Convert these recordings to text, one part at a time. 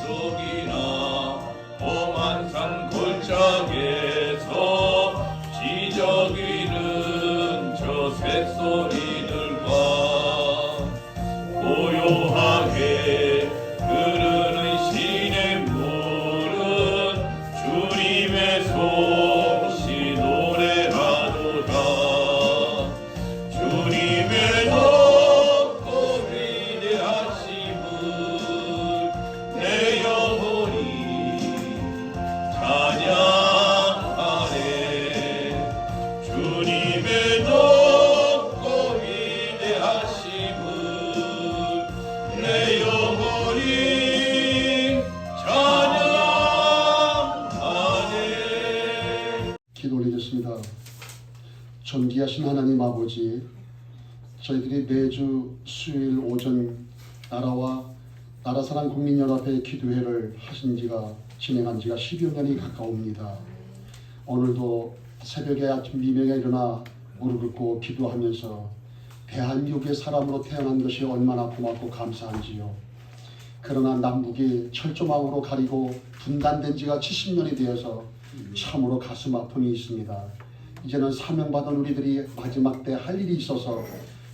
숲속이나 험한 산 골짜기에서 지저귀는 저 새소리들과 고요하게 흐르는 시냇물은 주님의 솜씨 노래하도다. 주님의 높고 위대하심을 내 영혼이 찬양하네. 주님의 높고 위대하심을 내 영혼이 찬양하네. 기도 올리겠습니다. 존귀하신 하나님 아버지, 저희들이 매주 수요일 오전 나라와 나라사랑 국민연합회 기도회를 진행한 지가 10여 년이 가까웁니다. 오늘도 새벽에 아침 미명에 일어나 무릎 꿇고 기도하면서 대한민국의 사람으로 태어난 것이 얼마나 고맙고 감사한지요. 그러나 남북이 철조망으로 가리고 분단된 지가 70년이 되어서 참으로 가슴 아픔이 있습니다. 이제는 사명받은 우리들이 마지막 때 할 일이 있어서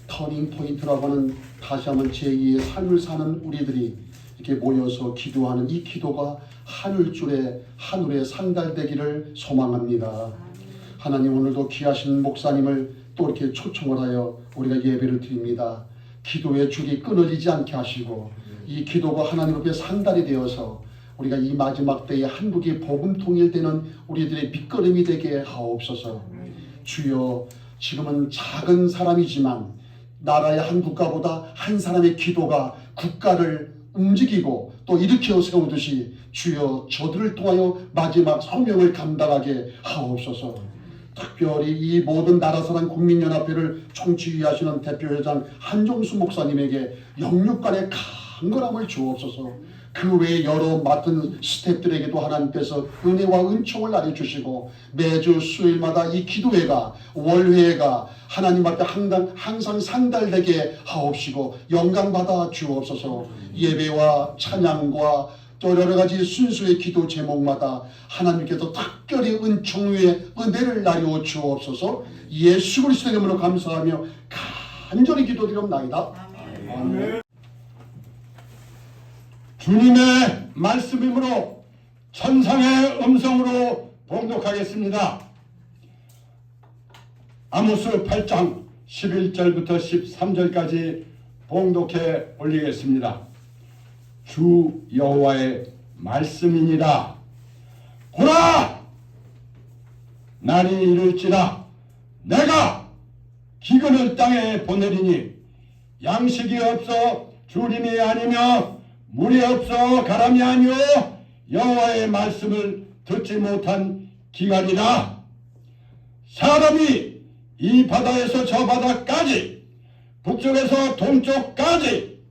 터닝 포인트라고 하는 다시 한번 제2의 삶을 사는 우리들이 이렇게 모여서 기도하는 이 기도가 하늘에 상달되기를 소망합니다. 하나님, 오늘도 귀하신 목사님을 또 이렇게 초청을 하여 우리가 예배를 드립니다. 기도의 줄이 끊어지지 않게 하시고 이 기도가 하나님 앞에 상달이 되어서 우리가 이 마지막 때에 한국이 복음 통일되는 우리들의 밑거름이 되게 하옵소서. 주여, 지금은 작은 사람이지만 나라의 한 국가보다 한 사람의 기도가 국가를 움직이고 또 일으켜 세우듯이 주여 저들을 통하여 마지막 성명을 감당하게 하옵소서. 특별히 이 모든 나라사랑 국민연합회를 총지휘하시는 대표회장 한종수 목사님에게 영육간의 강건함을 주옵소서. 그 외에 여러 맡은 스태프들에게도 하나님께서 은혜와 은총을 나눠주시고 매주 수요일마다 이 기도회가 월회가 하나님 앞에 항상 상달되게 하옵시고 영광받아 주옵소서. 예배와 찬양과 또 여러 가지 순수의 기도 제목마다 하나님께서 특별히 은총 위에 은혜를 나누어 주옵소서. 예수 그리스도의 이름으로 감사하며 간절히 기도드리옵나이다. 아멘. 주님의 말씀이므로 천상의 음성으로 봉독하겠습니다. 아모스 8장 11절부터 13절까지 봉독해 올리겠습니다. 주 여호와의 말씀이니라. 보라! 날이 이를지라 내가 기근을 땅에 보내리니 양식이 없어 주림이 아니며 물이 없어 가람이 아니오 여호와의 말씀을 듣지 못한 기간이라. 사람이 이 바다에서 저 바다까지 북쪽에서 동쪽까지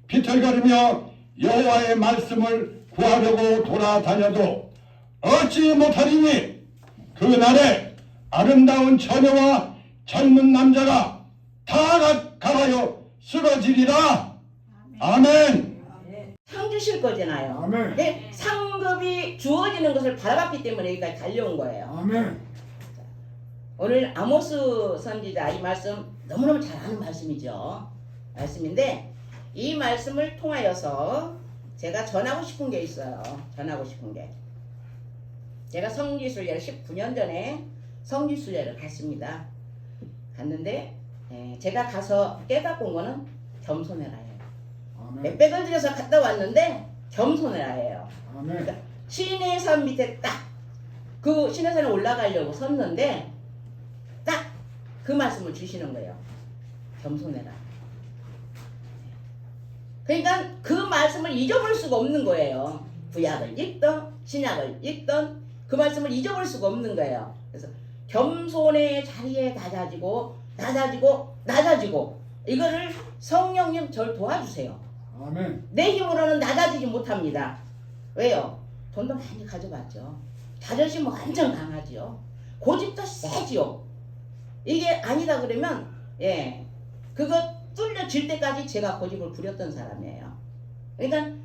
비틀거리며 여호와의 말씀을 구하려고 돌아다녀도 얻지 못하리니 그날에 아름다운 처녀와 젊은 남자가 다 가하여 쓰러지리라. 아멘. 상 주실 거잖아요. 아멘. 근데 상급이 주어지는 것을 바라봤기 때문에 여기까지 달려온 거예요. 아멘. 오늘 아모스 선지자 이 말씀 너무너무 잘 아는 말씀이죠. 말씀인데 이 말씀을 통하여서 제가 전하고 싶은 게 있어요. 전하고 싶은 게. 제가 성지순례를 19년 전에 성지순례를 갔습니다. 갔는데 제가 가서 깨닫고 온 거는 겸손해라 해요. 몇백을 들여서 갔다 왔는데 겸손해라 해요. 그러니까 신의 산 밑에 딱 그 신의 산에 올라가려고 섰는데 딱 그 말씀을 주시는 거예요. 겸손해라. 그러니까 그 말씀을 잊어버릴 수가 없는 거예요. 구약을 읽던 신약을 읽던 그 말씀을 잊어버릴 수가 없는 거예요. 그래서 겸손의 자리에 낮아지고 이거를 성령님 절 도와주세요. 아멘. 내 힘으로는 낮아지지 못합니다. 왜요? 돈도 많이 가져갔죠. 자존심은 완전 강하지요. 고집도 세지요. 이게 아니다 그러면 그거 뚫려질 때까지 제가 고집을 부렸던 사람이에요. 그러니까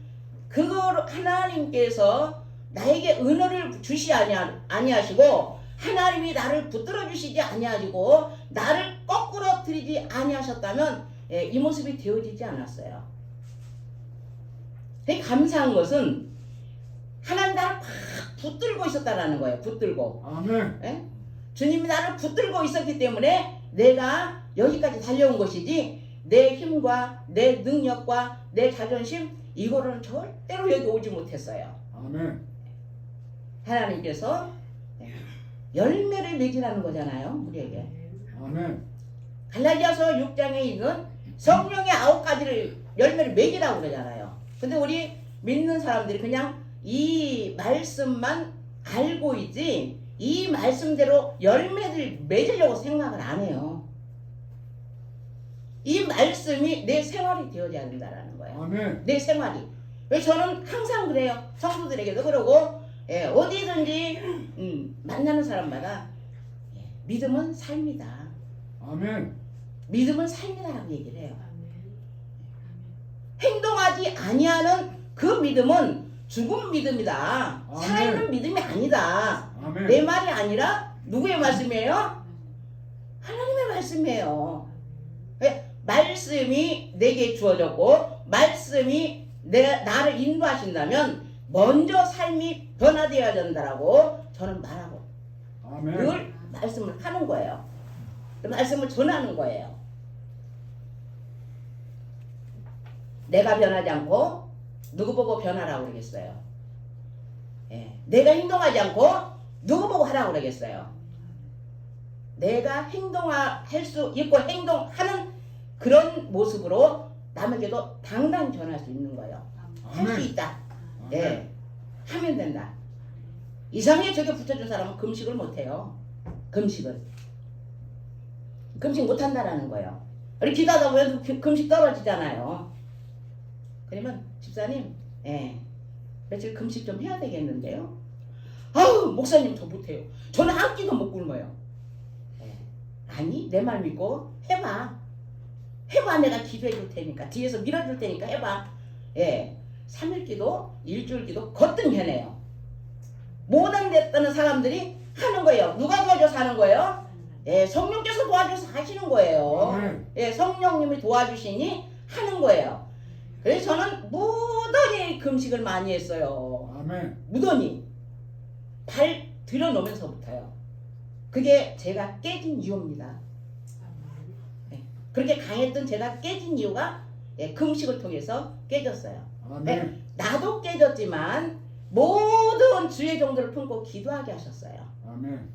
그걸 하나님께서 나에게 은혜를 주시 아니하시고 하나님이 나를 붙들어 주시지 아니하시고 나를 거꾸로 들이지 아니하셨다면 이 모습이 되어지지 않았어요. 되게 감사한 것은 하나님 나를 팍 붙들고 있었다라는 거예요. 붙들고. 아멘. 예? 주님이 나를 붙들고 있었기 때문에 내가 여기까지 달려온 것이지 내 힘과 내 능력과 내 자존심 이거는 절대로 여기 오지 못했어요. 아멘. 하나님께서 열매를 맺으라는 거잖아요. 우리에게. 아멘. 갈라디아서 6장에 있는 성령의 9가지를 열매를 맺으라고 그러잖아요. 근데 우리 믿는 사람들이 그냥 이 말씀만 알고 있지 이 말씀대로 열매를 맺으려고 생각을 안 해요. 이 말씀이 내 생활이 되어져야 된다는 거예요. 아멘. 내 생활이. 왜 저는 항상 그래요. 성도들에게도 그러고 어디든지 만나는 사람마다 믿음은 삶이다. 아멘. 믿음은 삶이다라고 얘기를 해요. 행동하지 아니하는 그 믿음은 죽은 믿음이다. 아멘. 살아있는 믿음이 아니다. 아멘. 내 말이 아니라 누구의 말씀이에요? 하나님의 말씀이에요. 말씀이 내게 주어졌고 말씀이 나를 인도하신다면 먼저 삶이 변화되어야 된다라고 저는 말하고 아멘. 그걸 말씀을 하는 거예요. 그 말씀을 전하는 거예요. 내가 변하지 않고 누구 보고 변하라고 그러겠어요. 내가 행동하지 않고 누구 보고 하라고 그러겠어요. 내가 행동할 수 있고 행동하는 그런 모습으로 남에게도 당당히 전할 수 있는 거예요. 할 수 있다. 아멘. 하면 된다. 이상하게 저게 붙여준 사람은 금식을 못해요. 금식 못한다라는 거예요. 우리 기도하다 보면 금식 떨어지잖아요. 그러면 집사님 며칠 금식 좀 해야 되겠는데요. 아우 목사님 저 못해요. 저는 한 끼도 못 굶어요. 아니 내 말 믿고 해봐. 내가 기도해 줄 테니까 뒤에서 밀어줄 테니까 해봐. 3일 기도 일주일 기도 거뜬히 해내요. 못하는 사람들이 하는 거예요. 누가 도와줘서 하는 거예요? 성령께서 도와줘서 하시는 거예요. 성령님이 도와주시니 하는 거예요. 그래서 저는 무던히 금식을 많이 했어요. 아멘. 무던히 발 들여놓으면서부터요. 그게 제가 깨진 이유입니다. 그렇게 강했던 제가 깨진 이유가 금식을 통해서 깨졌어요. 아멘. 나도 깨졌지만 모든 주의 종들을 품고 기도하게 하셨어요. 아멘.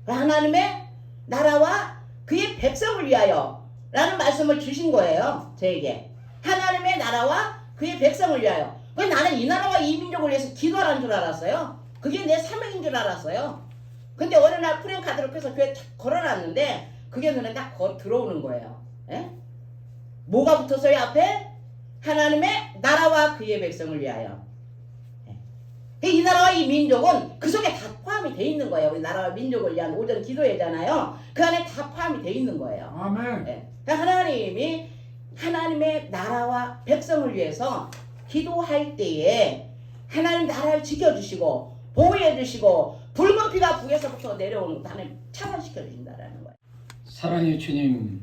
하나님의 나라와 그의 백성을 위하여 라는 말씀을 주신 거예요. 저에게. 하나님의 나라와 그의 백성을 위하여. 나는 이 나라와 이 민족을 위해서 기도하라는 줄 알았어요. 그게 내 사명인 줄 알았어요. 근데 어느 날 프랭카드를 펴서 교회에 탁 걸어놨는데 그게 눈에 딱 들어오는 거예요. 뭐가 붙었어요 앞에? 하나님의 나라와 그의 백성을 위하여. 이 나라와 이 민족은 그 속에 다 포함이 돼 있는 거예요. 우리 나라와 민족을 위한 오전 기도회잖아요. 그 안에 다 포함이 돼 있는 거예요. 아멘. 그러니까 하나님이 하나님의 나라와 백성을 위해서 기도할 때에 하나님 나라를 지켜주시고 보호해주시고 붉은 피가 북에서부터 내려오는 거 하나님 차단시켜주신다라는 거예요. 사랑의 주님,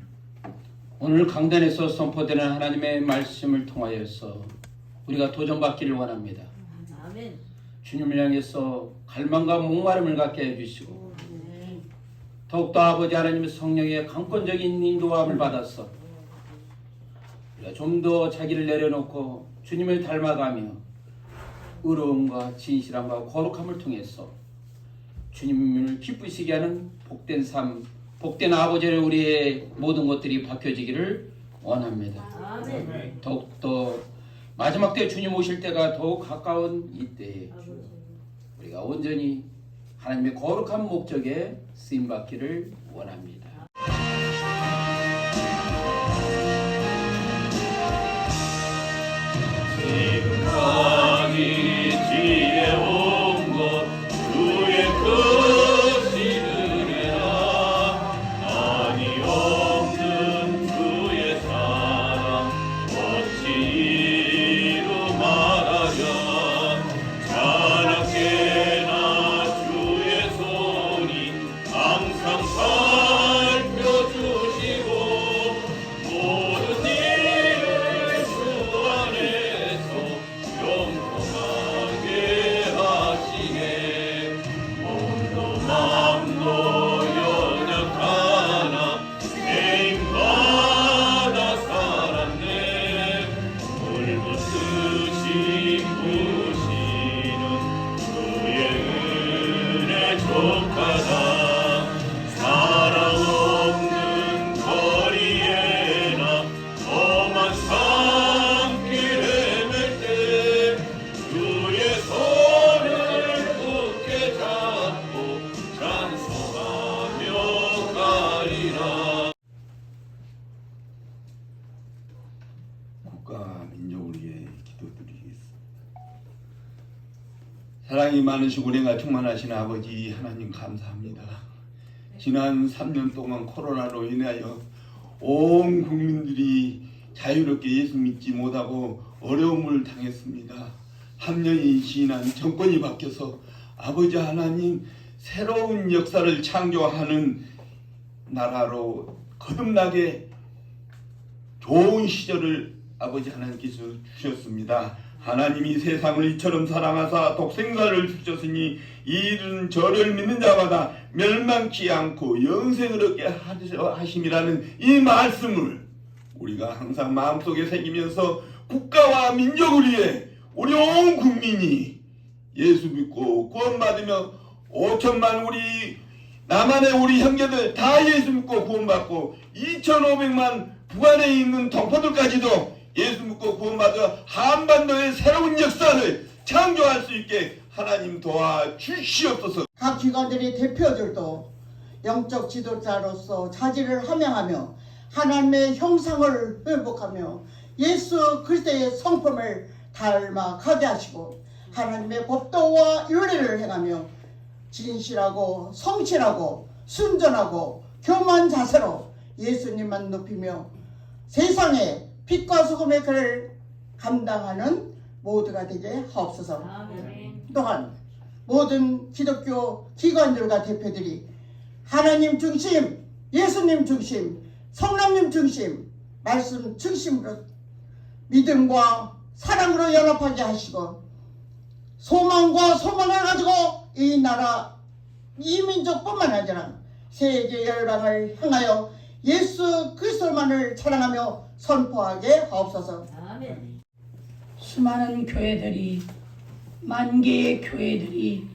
오늘 강단에서 선포되는 하나님의 말씀을 통하여서 우리가 도전받기를 원합니다. 아멘. 주님을 향해서 갈망과 목마름을 갖게 해주시고 더욱더 아버지 하나님의 성령의 강권적인 인도함을 받아서 우리가 좀 더 자기를 내려놓고 주님을 닮아가며 의로움과 진실함과 거룩함을 통해서 주님을 기쁘시게 하는 복된 삶, 복된 아버지를 우리의 모든 것들이 바뀌어지기를 원합니다. 아멘. 더욱더 마지막 때 주님 오실 때가 더욱 가까운 이때에 우리가 온전히 하나님의 거룩한 목적에 쓰임받기를 원합니다. 지금까지 지혜온 것 주의 뜻이 느리라 아니 없는 주의 사랑 어찌 이루 말하려 사랑이 많으시고 은혜가 충만하신 아버지 하나님 감사합니다. 지난 3년 동안 코로나로 인하여 온 국민들이 자유롭게 예수 믿지 못하고 어려움을 당했습니다. 3년이 지난 정권이 바뀌어서 아버지 하나님 새로운 역사를 창조하는 나라로 거듭나게 좋은 시절을 아버지 하나님께서 주셨습니다. 하나님이 세상을 이처럼 사랑하사 독생자를 주셨으니 이는 저를 믿는 자마다 멸망치 않고 영생을 얻게 하심이라는 이 말씀을 우리가 항상 마음속에 새기면서 국가와 민족을 위해 우리 온 국민이 예수 믿고 구원받으며 5천만 우리 남한의 우리 형제들 다 예수 믿고 구원받고 2,500만 북한에 있는 동포들까지도 예수 믿고 구원받아 한반도의 새로운 역사를 창조할 수 있게 하나님 도와주시옵소서. 각 기관들의 대표들도 영적 지도자로서 자질을 함양하며 하나님의 형상을 회복하며 예수 그리스도의 성품을 닮아가게 하시고 하나님의 법도와 윤리를 행하며 진실하고 성실하고 순전하고 교만 자세로 예수님만 높이며 세상에 빛과 소금의 글을 감당하는 모두가 되게 하옵소서. 아멘. 또한 모든 기독교 기관들과 대표들이 하나님 중심, 예수님 중심, 성령님 중심, 말씀 중심으로 믿음과 사랑으로 연합하게 하시고 소망과 소망을 가지고 이 나라, 이 민족뿐만 아니라 세계 열방을 향하여 예수 그리스도만을 찬양하며 선포하게 하옵소서. 아멘. 수많은 교회들이 만 개의 교회들이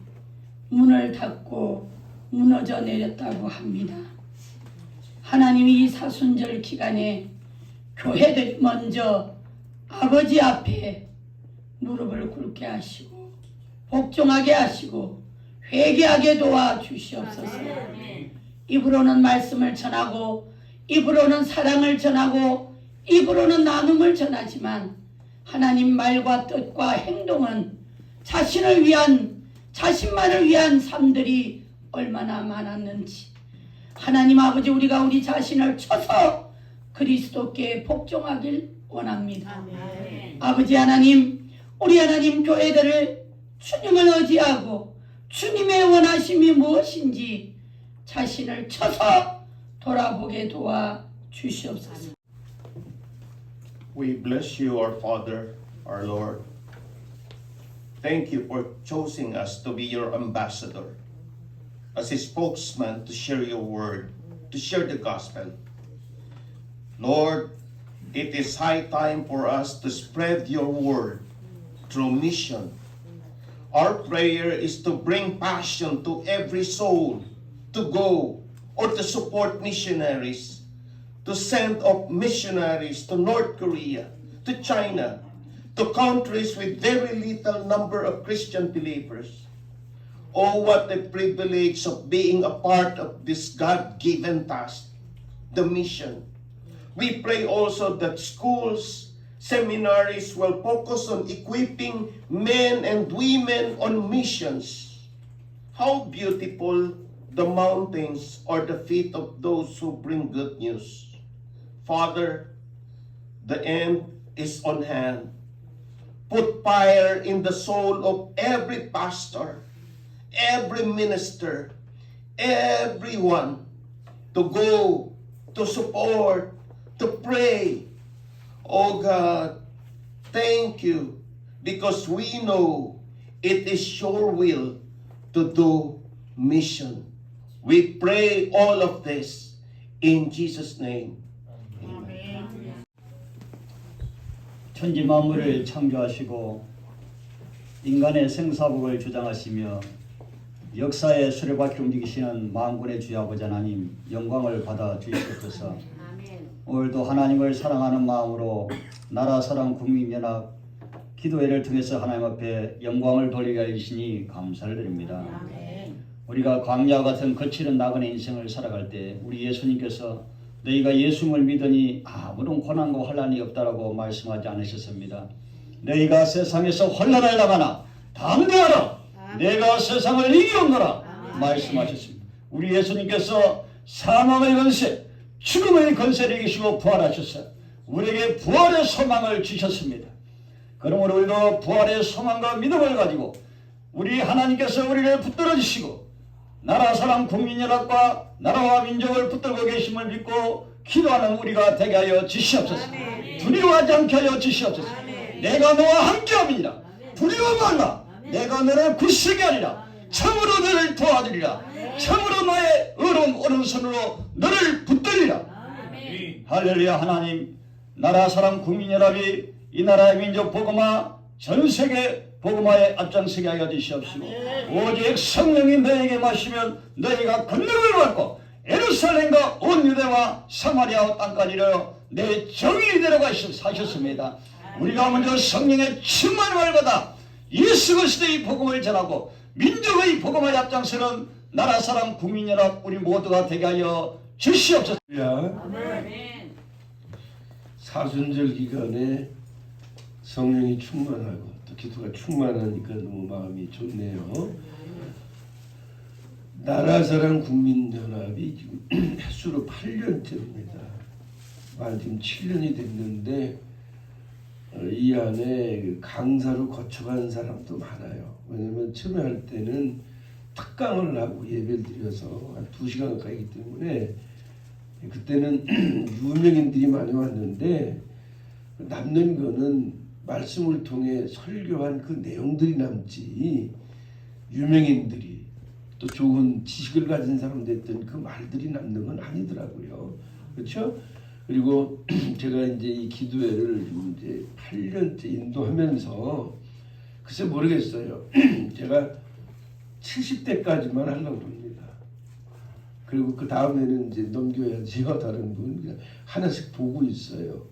문을 닫고 무너져 내렸다고 합니다. 하나님이 이 사순절 기간에 교회들이 먼저 아버지 앞에 무릎을 꿇게 하시고 복종하게 하시고 회개하게 도와주시옵소서. 아멘. 입으로는 말씀을 전하고 입으로는 사랑을 전하고 입으로는 나눔을 전하지만 하나님 말과 뜻과 행동은 자신을 위한 자신만을 위한 삶들이 얼마나 많았는지 하나님 아버지 우리가 우리 자신을 쳐서 그리스도께 복종하길 원합니다. 아멘. 아버지 하나님 우리 하나님 교회들을 주님을 의지하고 주님의 원하심이 무엇인지 자신을 쳐서 돌아보게 도와 주시옵소서. We bless you, our Father, our Lord. Thank you for choosing us to be your ambassador, as a spokesman to share your word, to share the gospel. Lord, it is high time for us to spread your word through mission. Our prayer is to bring passion to every soul to go or to support missionaries, to send off missionaries to North Korea, to China, to countries with very little number of Christian believers. Oh, what a privilege of being a part of this God-given task, the mission. We pray also that schools, seminaries will focus on equipping men and women on missions. How beautiful the mountains are the feet of those who bring good news. Father, the end is on hand. Put fire in the soul of every pastor, every minister, everyone to go, to support, to pray. Oh God, thank you, because we know it is your will to do mission. We pray all of this in Jesus' name. 천지 만물을 창조하시고 인간의 생사복을 주장하시며 역사의 수레바퀴를 움직이시는 만군의 주 아버지 하나님 영광을 받아 주시옵소서. 오늘도 하나님을 사랑하는 마음으로 나라 사랑 국민연합 기도회를 통해서 하나님 앞에 영광을 돌리게 하시니 감사를 드립니다. 우리가 광야와 같은 거칠은 나그네 인생을 살아갈 때 우리 예수님께서 너희가 예수님을 믿으니 아무런 고난과 환난이 없다라고 말씀하지 않으셨습니다. 너희가 세상에서 환난을 당하나 담대하라. 내가 세상을 이기었노라 말씀하셨습니다. 우리 예수님께서 사망의 권세, 죽음의 권세를 이기시고 부활하셨어요. 우리에게 부활의 소망을 주셨습니다. 그러므로 우리도 부활의 소망과 믿음을 가지고 우리 하나님께서 우리를 붙들어 주시고 나라 사람 국민연합과 나라와 민족을 붙들고 계심을 믿고 기도하는 우리가 되게 하여 주시옵소서. 두려워하지 않게 하여 주시옵소서. 내가 너와 함께함이니라. 두려워 말라. 내가 너를 굳세게 하리라. 참으로 너를 도와주리라. 참으로 나의 의로운 오른손으로 너를 붙들리라. 할렐루야. 하나님, 나라 사람 국민연합이 이 나라의 민족 복음화, 전 세계 복음화에 앞장서게 하여 주시옵시고 오직 성령이 너에게 마시면 너희가 권능을 받고 예루살렘과 온 유대와 사마리아 땅까지 이르러 내 정의를 내려가 사셨습니다. 우리가 먼저 성령의 충만을 받아 예수 그리스도의 복음을 전하고 민족의 복음화에 앞장서는 나라 사람 국민연합 우리 모두가 되게 하여 주시옵소서. 사순절 기간에 성령이 충만하고 또 기도가 충만하니까 너무 마음이 좋네요. 나라사랑 국민연합이 지금 횟수로 8년째입니다. 지금 7년이 됐는데 이 안에 강사로 거쳐간 사람도 많아요. 왜냐면 처음에 할 때는 특강을 하고 예배를 드려서 한 2시간 가까이 하기 때문에 그때는 유명인들이 많이 왔는데 남는 거는 말씀을 통해 설교한 그 내용들이 남지 유명인들이 또 좋은 지식을 가진 사람들 했던 그 말들이 남는 건 아니더라고요. 그렇죠? 그리고 제가 이제 이 기도회를 이제 8년째 인도하면서 글쎄 모르겠어요. 제가 70대까지만 하려고 합니다. 그리고 그 다음에는 이제 넘겨야지요. 다른 분 하나씩 보고 있어요.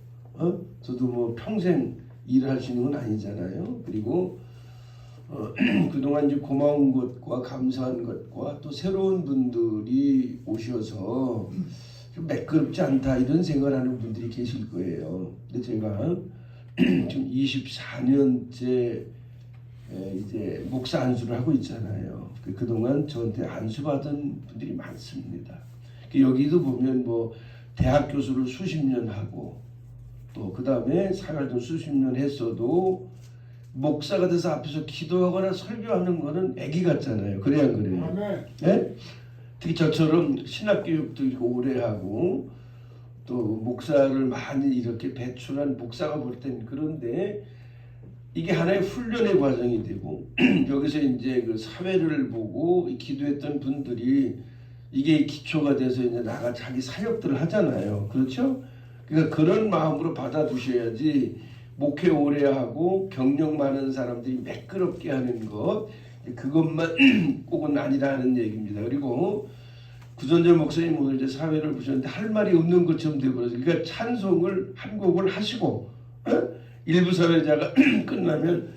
저도 뭐 평생 일을 할 수 있는 건 아니잖아요. 그리고 그동안 이제 고마운 것과 감사한 것과 또 새로운 분들이 오셔서 좀 매끄럽지 않다 이런 생각을 하는 분들이 계실 거예요. 근데 제가 지금 24년째 이제 목사 안수를 하고 있잖아요. 그동안 저한테 안수받은 분들이 많습니다. 여기도 보면 뭐 대학 교수를 수십 년 하고 또 그 다음에 사활동 수십 년 했어도 목사가 돼서 앞에서 기도하거나 설교하는 거는 애기 같잖아요. 그래야 안 그래요? 네? 특히 저처럼 신학교육도 오래 하고 또 목사를 많이 이렇게 배출한 목사가 볼 땐 그런데 이게 하나의 훈련의 과정이 되고 여기서 이제 그 사회를 보고 기도했던 분들이 이게 기초가 돼서 이제 나가 자기 사역들을 하잖아요. 그렇죠? 그러니까 그런 마음으로 받아두셔야지 목회 오래 하고 경력 많은 사람들이 매끄럽게 하는 것 그것만 꼭은 아니라는 얘기입니다. 그리고 구전절 목사님 오늘 이제 사회를 보셨는데 할 말이 없는 것처럼 되버려서 그러니까 찬송을 한 곡을 하시고 일부 사회자가 끝나면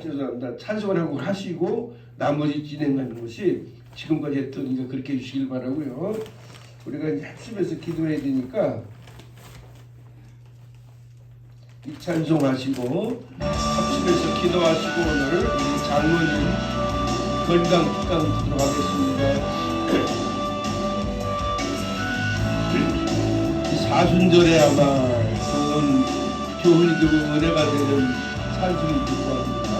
죄송합니다. 찬송을 한 곡을 하시고 나머지 진행하는 것이 지금까지 했던 이거 그렇게 해주시길 바라고요. 우리가 이제 합심해서 기도해야 되니까 이 찬송하시고 합심해서 기도하시고 오늘 우리 장로님 건강 특강 듣도록 하겠습니다. 이 사순절에 아마 좋은 교훈이 되고 은혜가 되는 찬송이 될 것 같습니다.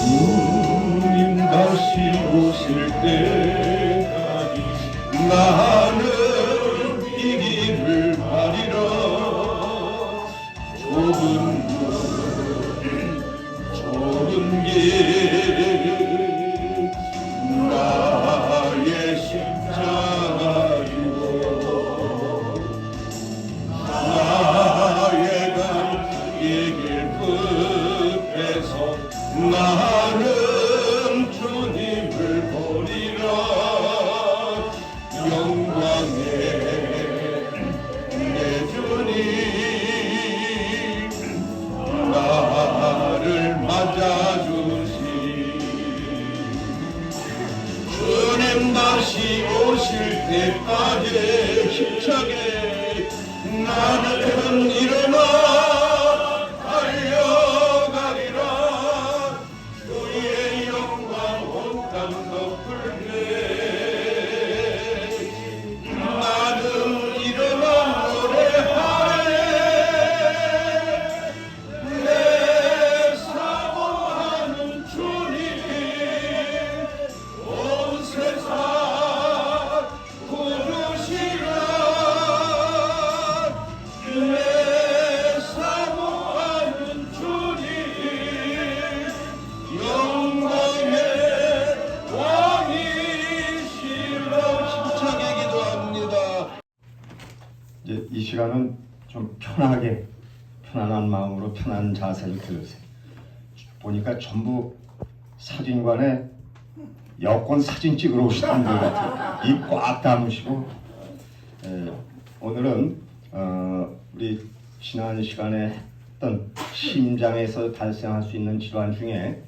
주님 다시 오실 때까지 나는 이 길을 가리라. 좁은 길 나의 십자가이고 나의 갈 이 길 끝에서 나는 주님을 보리라. 영광의 내 주님 나를 맞아주시. 주님 다시 오실 때까지 힘차게 나는 시간은 좀 편안한 마음으로 편한 자세로 들으세요. 보니까 전부 사진관에 여권 사진 찍으러 오신 분들 같아요. 입 꽉 다무시고. 오늘은 우리 지난 시간에 했던 심장에서 발생할 수 있는 질환 중에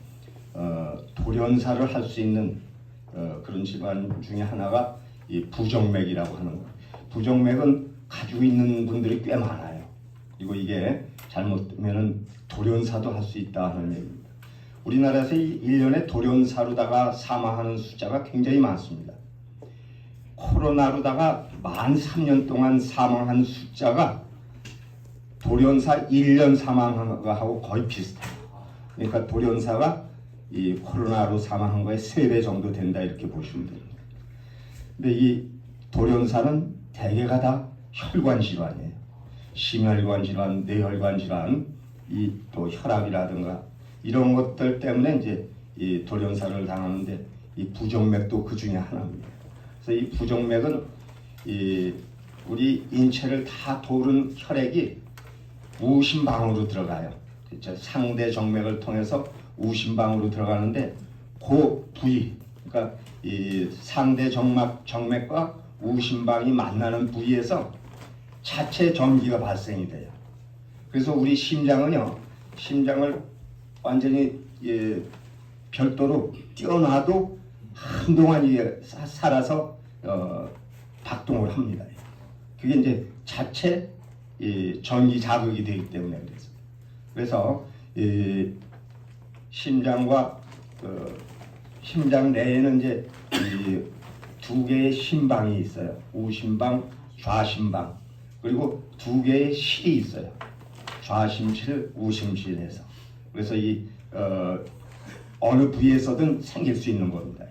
돌연사를 할 수 있는 그런 질환 중에 하나가 이 부정맥이라고 하는 거예요. 부정맥은 가지고 있는 분들이 꽤 많아요. 그리고 이게 잘못되면 돌연사도 할 수 있다 하는 얘기입니다. 우리나라에서 1년에 돌연사로다가 사망하는 숫자가 굉장히 많습니다. 코로나로다가 만 3년 동안 사망한 숫자가 돌연사 1년 사망한 거하고 거의 비슷해요. 그러니까 돌연사가 이 코로나로 사망한 거의 3배 정도 된다 이렇게 보시면 됩니다. 근데 이 돌연사는 대개가 다 혈관 질환이에요. 심혈관 질환, 뇌혈관 질환, 이 또 혈압이라든가 이런 것들 때문에 이제 이 돌연사를 당하는데 이 부정맥도 그 중에 하나입니다. 그래서 이 부정맥은 이 우리 인체를 다 도는 혈액이 우심방으로 들어가요. 그렇죠? 상대 정맥을 통해서 우심방으로 들어가는데 그 부위, 그러니까 이 상대 정맥과 우심방이 만나는 부위에서 자체 전기가 발생이 돼요. 그래서 우리 심장은요, 심장을 완전히 별도로 띄어놔도 한동안 이게 살아서 박동을 합니다. 그게 이제 자체 전기 자극이 되기 때문에 그래서 심장과 심장 내에는 이제 두 개의 심방이 있어요. 우심방, 좌심방. 그리고 두 개의 실이 있어요. 좌심실, 우심실에서. 그래서 이 어느 부위에서든 생길 수 있는 겁니다.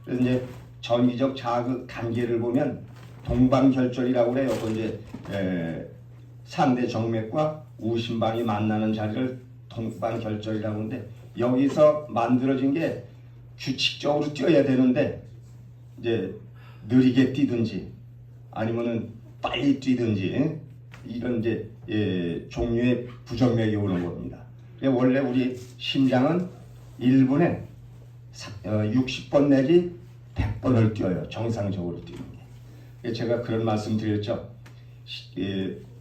그래서 이제 전기적 자극 단계를 보면 동방결절이라고 그래요. 그 이제 상대 정맥과 우심방이 만나는 자리를 동방결절이라고 하는데 여기서 만들어진 게 규칙적으로 뛰어야 되는데 이제 느리게 뛰든지 아니면은 빨리 뛰든지 이런 이제 종류의 부정맥이 오는 겁니다. 원래 우리 심장은 1분에 60번 내지 100번을 뛰어요. 정상적으로 뛰는 게. 제가 그런 말씀 드렸죠.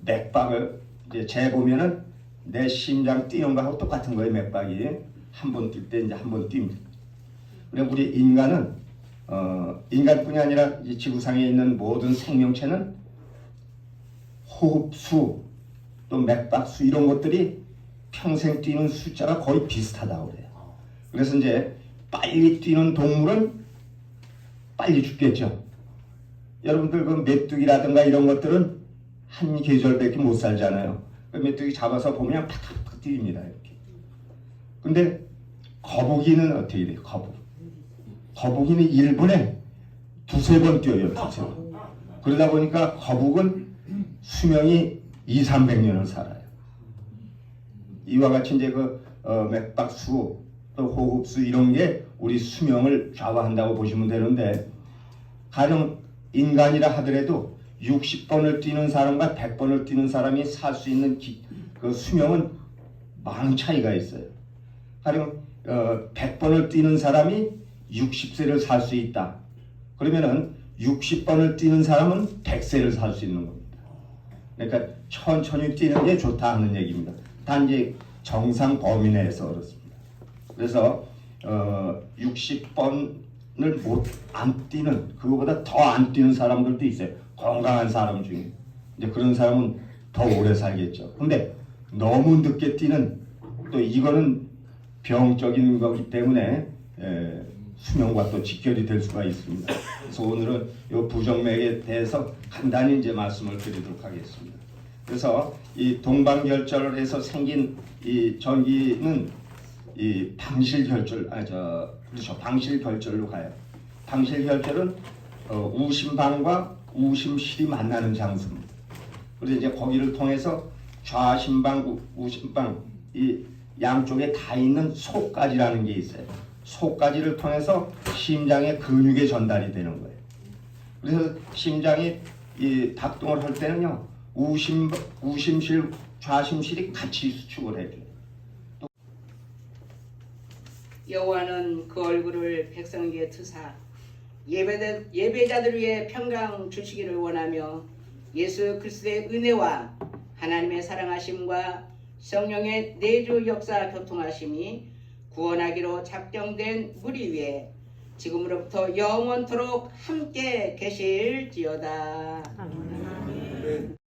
맥박을 이제 재보면은 내 심장 뛰는 거하고 똑같은 거예요. 맥박이 한 번 뛸 때 이제 한 번 뜁니다. 그리고 우리 인간은 인간뿐이 아니라 이 지구상에 있는 모든 생명체는 호흡수 또 맥박수 이런 것들이 평생 뛰는 숫자가 거의 비슷하다고 그래요. 그래서 이제 빨리 뛰는 동물은 빨리 죽겠죠. 여러분들 그 메뚜기라든가 이런 것들은 한 계절밖에 못 살잖아요. 그 메뚜기 잡아서 보면 팍팍 뛰립니다. 이렇게. 근데 거북이는 어떻게 돼요? 거북이는 1분에 두세 번 뛰어요. 두세 번. 그러다 보니까 거북은 수명이 200~300년을 살아요. 이와 같이 이제 그 맥박수 또 호흡수 이런 게 우리 수명을 좌우한다고 보시면 되는데 가령 인간이라 하더라도 60번을 뛰는 사람과 100번을 뛰는 사람이 살 수 있는 그 수명은 많은 차이가 있어요. 가령 100번을 뛰는 사람이 60세를 살 수 있다. 그러면은 60번을 뛰는 사람은 100세를 살 수 있는 겁니다. 그러니까 천천히 뛰는 게 좋다 하는 얘기입니다. 단지 정상 범위 내에서 그렇습니다. 그래서 60번을 안 뛰는 그거보다 더 안 뛰는 사람들도 있어요. 건강한 사람 중에 이제 그런 사람은 더 오래 살겠죠. 근데 너무 늦게 뛰는 또 이거는 병적인 거기 때문에 수명과 또 직결이 될 수가 있습니다. 그래서 오늘은 이 부정맥에 대해서 간단히 이제 말씀을 드리도록 하겠습니다. 그래서 이 동방결절에서 생긴 이 전기는 이 방실결절, 그렇죠. 방실결절로 가요. 방실결절은 우심방과 우심실이 만나는 장소입니다. 그래서 이제 거기를 통해서 좌심방, 우심방 이 양쪽에 다 있는 속가지라는 게 있어요. 속가지를 통해서 심장의 근육에 전달이 되는 거예요. 그래서 심장이 이 박동을 할 때는요, 우심실, 좌심실이 같이 수축을 해줘요. 여호와는 그 얼굴을 백성에게 트사 예배자들 위해 평강 주시기를 원하며 예수 그리스도의 은혜와 하나님의 사랑하심과 성령의 내주 역사 교통하심이 구원하기로 작정된 무리 위에 지금으로부터 영원토록 함께 계실지어다. 아멘.